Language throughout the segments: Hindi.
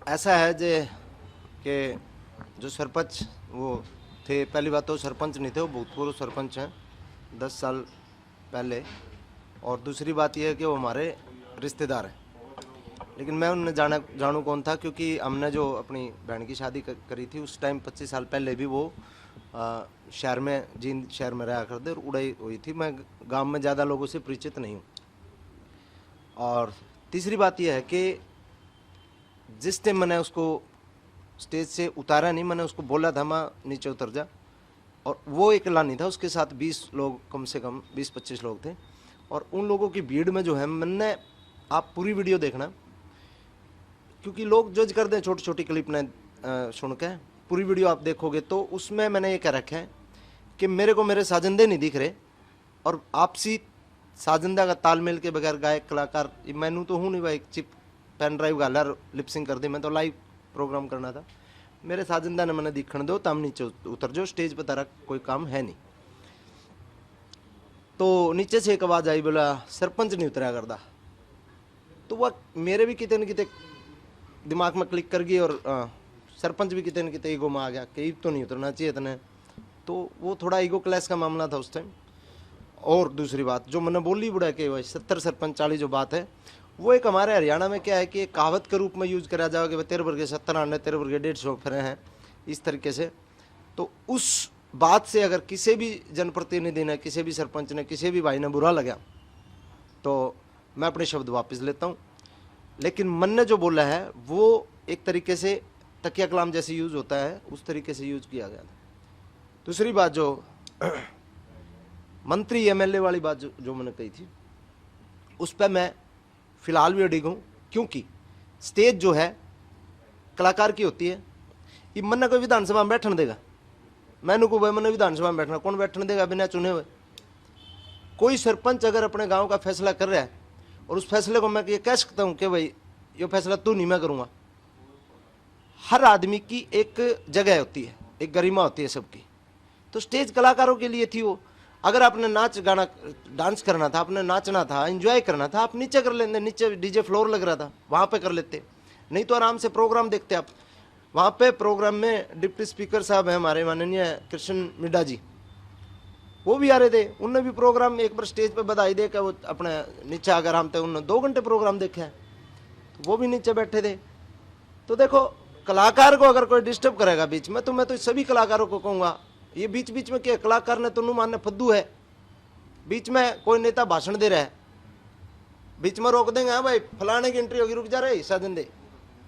ऐसा है जे कि जो सरपंच वो थे, पहली बात तो सरपंच नहीं थे, वो भूतपूर्व सरपंच हैं 10 साल पहले, और दूसरी बात यह है कि वो हमारे रिश्तेदार हैं। लेकिन मैं उनने जानू कौन था, क्योंकि हमने जो अपनी बहन की शादी करी थी उस टाइम 25 साल पहले भी वो शहर में, जींद शहर में रहा करते और उड़ाई हुई थी। मैं गांव में ज़्यादा लोगों से परिचित नहीं हूँ। और तीसरी बात यह है कि जिस टाइम मैंने उसको स्टेज से उतारा नहीं, मैंने उसको बोला था माँ नीचे उतर जा, और वो अकेला नहीं था, उसके साथ 20 लोग, कम से कम 20-25 लोग थे। और उन लोगों की भीड़ में जो है, मैंने, आप पूरी वीडियो देखना, क्योंकि लोग जज कर दें छोटी छोटी क्लिप ने सुन के। पूरी वीडियो आप देखोगे तो उसमें मैंने ये कह रखा है कि मेरे को मेरे साजिंदे नहीं दिख रहे, और आपसी साजिंदा का तालमेल के बगैर गायक कलाकार मैनू तो हूँ नहीं भाई, चिप पेन ड्राइव गाला लिपसिंग कर दी, मैं तो लाइव प्रोग्राम करना था। मेरे साजिंदा ने मैंने दिखण दो, तम नीचे उतर जो, स्टेज पर तारा कोई काम है नहीं। तो नीचे से एक आवाज़ आई, बोला सरपंच नहीं उतरा करता। तो वह मेरे भी कितने न कितने दिमाग में क्लिक कर गई, और सरपंच भी कितने न कितने ईगो में आ गया कि तो नहीं उतरना चाहिए इतने। तो वो थोड़ा ईगो क्लैश का मामला था उस टाइम। और दूसरी बात जो मैंने बोली बुढ़ा के वही 70 सरपंच 40 जो बात है, वो एक हमारे हरियाणा में क्या है कि कहावत के रूप में यूज करा जाओगे, कि तेरे वर्गे 70 आने, तेरे वर्गे 150 फिरे हैं, इस तरीके से। तो उस बात से अगर किसी भी जनप्रतिनिधि ने, किसी भी सरपंच ने, किसी भी भाई ने बुरा लगा, तो मैं अपने शब्द वापस लेता हूँ। लेकिन मन ने जो बोला है वो एक तरीके से तकिया कलाम जैसे यूज होता है, उस तरीके से यूज किया गया था। दूसरी बात जो मंत्री एमएलए वाली बात जो मैंने कही थी, उस पर मैं फिलहाल भी अडिग हूँ, क्योंकि स्टेज जो है कलाकार की होती है। ये मन कोई विधानसभा में बैठने देगा, मैंने को भाई मैंने विधानसभा में बैठना, कौन बैठने देगा बिना चुने हुए? कोई सरपंच अगर अपने गांव का फैसला कर रहा है और उस फैसले को मैं ये कह सकता हूँ कि भाई ये फैसला तू नहीं, मैं करूँगा। हर आदमी की एक जगह होती है, एक गरिमा होती है सबकी। तो स्टेज कलाकारों के लिए थी वो। अगर आपने नाच गाना डांस करना था, आपने नाचना था, एंजॉय करना था, आप नीचे कर लेते, नीचे डीजे फ्लोर लग रहा था वहाँ पे कर लेते, नहीं तो आराम से प्रोग्राम देखते आप। वहाँ पे प्रोग्राम में डिप्टी स्पीकर साहब हैं हमारे माननीय कृष्ण मिड्डा जी, वो भी आ रहे थे। उनने भी प्रोग्राम एक बार स्टेज पे बधाई दे के वो अपने नीचे आकर आराम थे, उन्होंने 2 घंटे प्रोग्राम देखा है, तो वो भी नीचे बैठे थे। तो देखो, कलाकार को अगर कोई डिस्टर्ब करेगा बीच में, तो मैं तो सभी कलाकारों को कहूँगा, ये बीच बीच में क्या कलाकार ने तो मानने फद्दू है। बीच में कोई नेता भाषण दे रहा है, बीच में रोक देंगे, हाँ भाई फलाने की एंट्री होगी, रुक जा रहे साधन दे,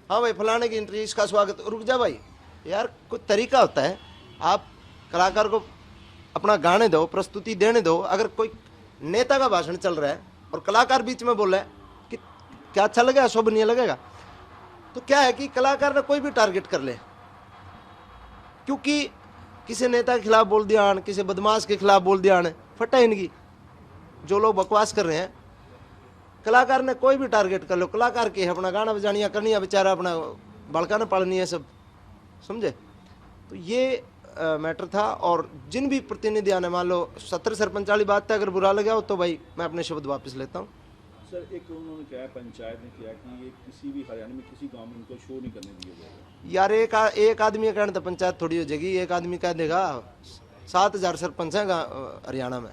हाँ भाई फलाने की एंट्री, इसका स्वागत, रुक जा भाई। यार कोई तरीका होता है, आप कलाकार को अपना गाने दो, प्रस्तुति देने दो। अगर कोई नेता का भाषण चल रहा है और कलाकार बीच में बोल रहा है कि क्या अच्छा लगेगा, शुभ नहीं लगेगा, तो क्या है कि कलाकार ने कोई भी टारगेट कर ले, क्योंकि किसी नेता के खिलाफ बोल दिया, किसी बदमाश के खिलाफ बोल दिया, फटा इनकी जो लोग बकवास कर रहे हैं। कलाकार ने कोई भी टारगेट कर लो, कलाकार की अपना गाना बजानिया करनी है, बेचारा अपना बालका ने पालनी है, सब समझे। तो ये मैटर था। और जिन भी प्रतिनिधि आने, मान लो 70 सरपंच वाली बात है, अगर बुरा लगा हो तो भाई मैं अपने शब्द वापस लेता हूँ। सर एक उन्होंने कहा, पंचायत ने किया कि ये किसी भी हरियाणा में किसी गांव में इनको शो नहीं करने दिया जाएगा। यार एक आदमी का कहना तो पंचायत थोड़ी हो जाएगी, एक आदमी कह देगा 7000 सरपंच हैं हरियाणा में,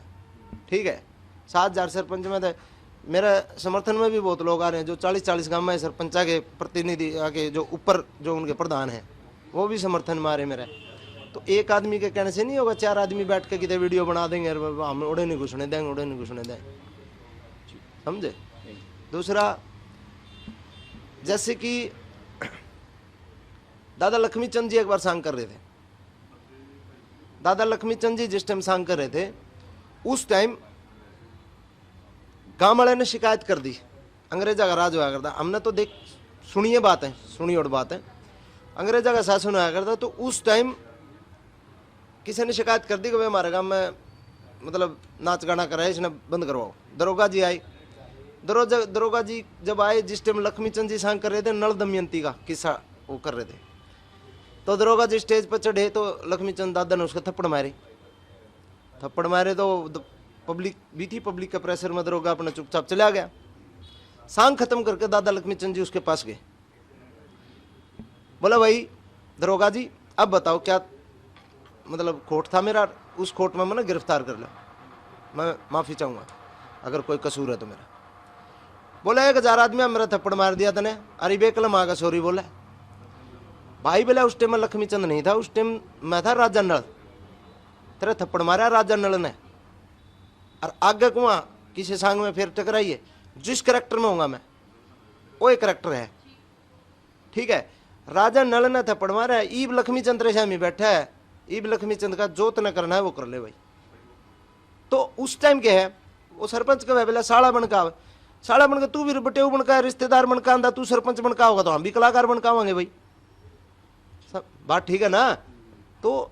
ठीक है, 7000 सरपंच में तो मेरे समर्थन में भी बहुत लोग आ रहे हैं, जो 40-40 गांव में सरपंचा के प्रतिनिधि आके, जो ऊपर जो उनके प्रधान हैं, वो भी समर्थन में आ रहे मेरे। तो एक आदमी के कहने से नहीं होगा, 4 आदमी बैठ के कितने वीडियो बना देंगे, हम उड़े नहीं घुसने देंगे, उड़े नहीं घुसने देंगे, समझे। दूसरा, जैसे कि दादा लक्ष्मी चंद जी एक बार सांग कर रहे थे, दादा लक्ष्मी चंद जी जिस टाइम सांग कर रहे थे, उस टाइम गांव वाले ने शिकायत कर दी, अंग्रेजा का राज हुआ करता। हमने तो देख सुनिए बात है, सुनी और बात है, अंग्रेजा का शासन हुआ करता। तो उस टाइम किसी ने शिकायत कर दी कि भाई हमारे गांव में मतलब नाच गाना कराए, इसने बंद करवाओ। दरोगा जी आई, दरोगा जी जब आए, जिस टाइम लक्ष्मी चंद जी सांग कर रहे थे, नल दमयंती का किस्सा वो कर रहे थे, तो दरोगा जी स्टेज पर चढ़े तो लक्ष्मी चंद दादा ने उसको थप्पड़ मारे। तो पब्लिक भी थी, पब्लिक का प्रेशर में दरोगा अपना चुपचाप चला गया। सांग खत्म करके दादा लक्ष्मी चंद जी उसके पास गए, बोला भाई दरोगा जी अब बताओ क्या मतलब खोट था मेरा, उस खोट में मैंने गिरफ्तार कर लो, मैं माफ़ी चाहूँगा अगर कोई कसूर है तो मेरा। बोला 1000 आदमी मेरा थप्पड़ मार दिया तने, अरे बेकलम आगा सॉरी बोला। भाई बोला उस टाइम में लक्ष्मी चंद नहीं था, उस टाइम मैं था राजा नल, तेरे थप्पड़ मारा राजा नल ने, और आगे कुआं किसी सांग में फिर टकराइए, जिस करेक्टर में होगा मैं वो एक करेक्टर है, ठीक है। राजा नल ने थप्पड़ मारा है, ईब लक्ष्मी चंद रेशामी बैठा है, ईब लक्ष्मी चंद का जो तने करना है वो कर ले भाई। तो उस टाइम के है वो सरपंच का बोला साला बनका, साला बनका तू भी बटेऊ बनका, रिश्तेदार बनका आंदा, तू सरपंच बनका होगा तो हम भी कलाकार बनकावांगे भाई, सब बात ठीक है ना। तो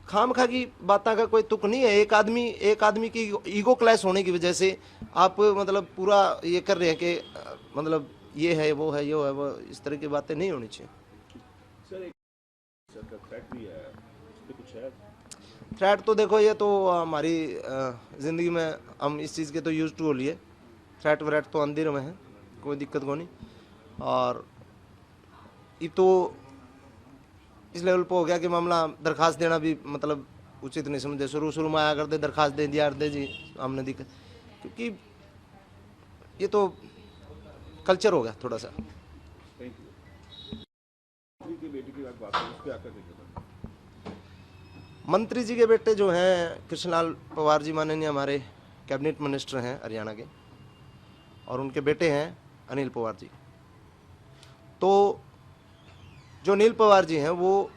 खाम खा की बातों का कोई तुक नहीं है। एक आदमी की ईगो क्लैश होने की वजह से आप मतलब पूरा ये कर रहे हैं कि मतलब ये है वो है ये है वो, इस तरह की बातें नहीं होनी चाहिए। सर एक सर का थ्रेट भी है, इस पे कुछ है? थ्रेट तो देखो ये तो हमारी ज़िंदगी में हम इस चीज़ के तो यूज टू हो लिए, थ्रेट व्रेट तो अंधेरे में है, कोई दिक्कत को नहीं। और ये तो इस लेवल पर हो गया कि मामला दरखास्त देना भी मतलब उचित नहीं समझे, शुरू में आया करते दरखास्त दे दिया दे जी हमने दिक्कत, क्योंकि ये तो कल्चर हो गया थोड़ा सा। Thank you. मंत्री की बेटी की बात है, उस पर आकर देखिए। मंत्री जी के बेटे जो हैं कृष्णलाल पवार जी माननीय हमारे कैबिनेट मिनिस्टर हैं हरियाणा के, और उनके बेटे हैं अनिल पवार जी। तो जो अनिल पवार जी हैं वो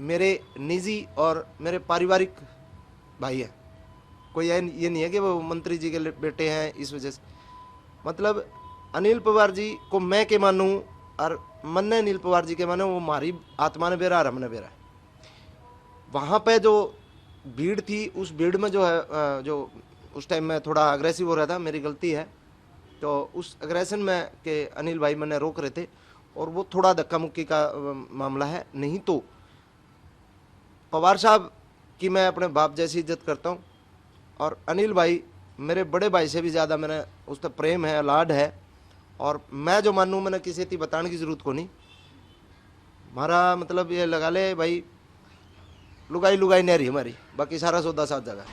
मेरे निजी और मेरे पारिवारिक भाई हैं, कोई ये नहीं है कि वो मंत्री जी के बेटे हैं इस वजह से। मतलब अनिल पवार जी को मैं के मानूं और मन ने अनिल पवार जी के माने, वो हमारी आत्मा ने बेरा और हमने बेरा। वहाँ पे जो भीड़ थी उस भीड़ में जो है जो उस टाइम में थोड़ा अग्रेसिव हो रहा था, मेरी गलती है। तो उस अग्रेशन में के अनिल भाई मैंने रोक रहे थे और वो थोड़ा धक्का मुक्की का मामला है। नहीं तो पवार साहब की मैं अपने बाप जैसी इज्जत करता हूँ, और अनिल भाई मेरे बड़े भाई से भी ज़्यादा मेरा उस पर प्रेम है, लाड है। और मैं जो मानूँ मैंने किसी थी बताने की ज़रूरत को नहीं, हमारा मतलब ये लगा ले भाई लुगाई लुगाई नहीं रही हमारी, बाकी सारा सौदा साथ जगह।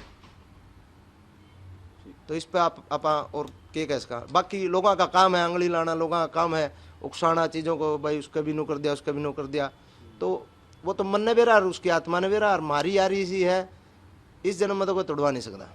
तो इस पे आप और के कैसे का, बाकी लोगों का काम है आंगली लाना, लोगों का काम है उकसाना चीज़ों को, भाई उसका भी नो कर दिया उसका भी नो कर दिया। तो वो तो मन ने बेरा और उसकी आत्मा ने बेरा, और मारी यारी सी है, इस जन्म में तो कोई तोड़वा नहीं सकता।